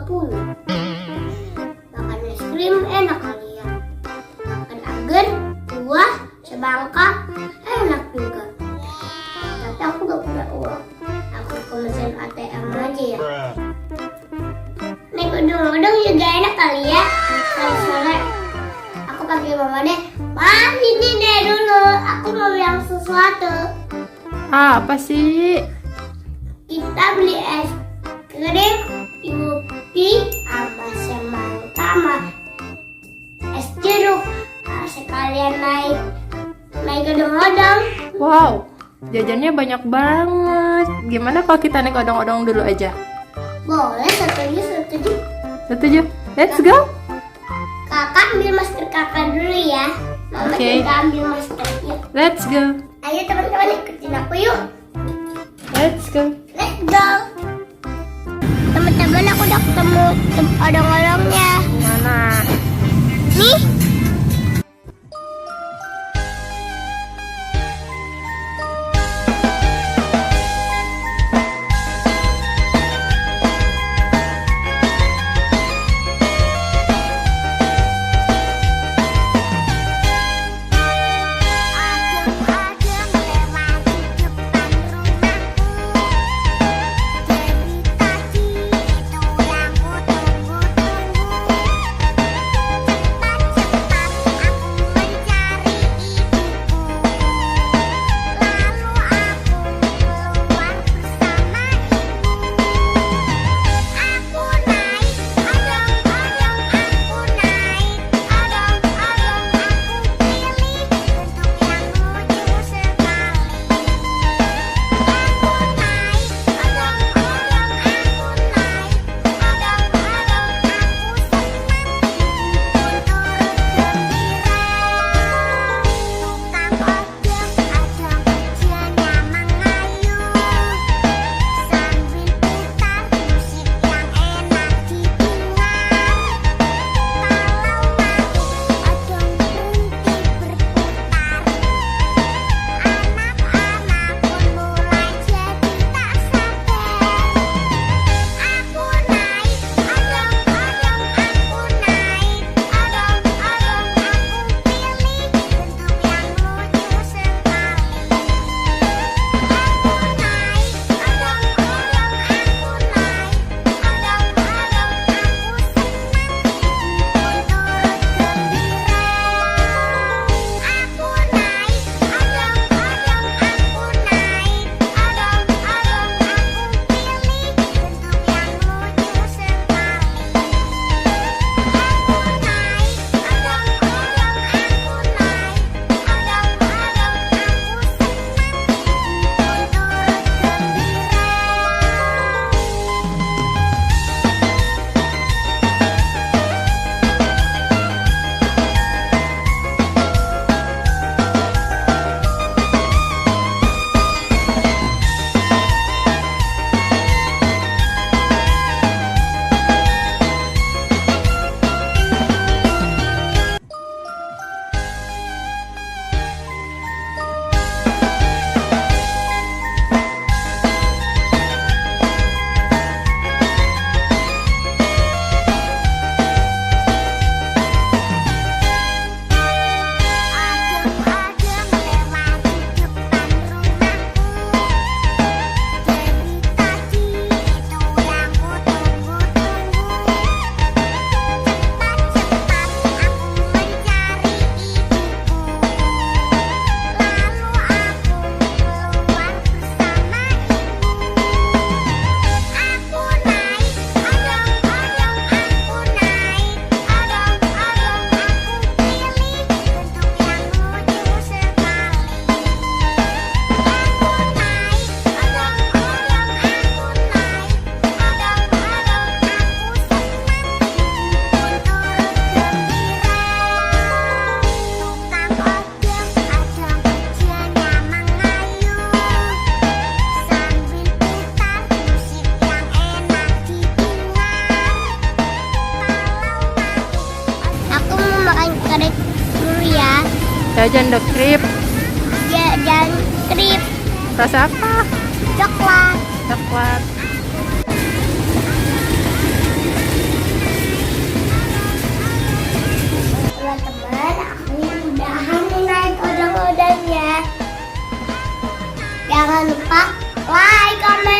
Makan es krim enak kali ya. Makan agen, buah, sebangka enak juga. Tapi aku gak punya uang. Aku ke mesin ATM aja ya. Nih udang-udang juga enak kali ya. Sore-sore aku panggil mama deh. Ma, ini deh dulu. Aku mau bilang sesuatu. Apa sih? Kita beli es krim, Yupi, sama semangka, sama es jeruk. Sekalian naik odong-odong. Wow, jajannya banyak banget. Gimana kalau kita naik odong-odong dulu aja? Boleh, setuju. Setuju? Let's go. Kakak ambil masker kakak dulu ya. Mama Oke. juga ambil maskernya. Let's go. Ayo teman-teman ikutin aku yuk. Let's go. Let's go. Teman-teman aku udah ketemu odong-odongnya. Mana? Nih. Jajan The Krip. Jajan krip. Rasa apa? Coklat. Coklat. Jangan lupa like, comment,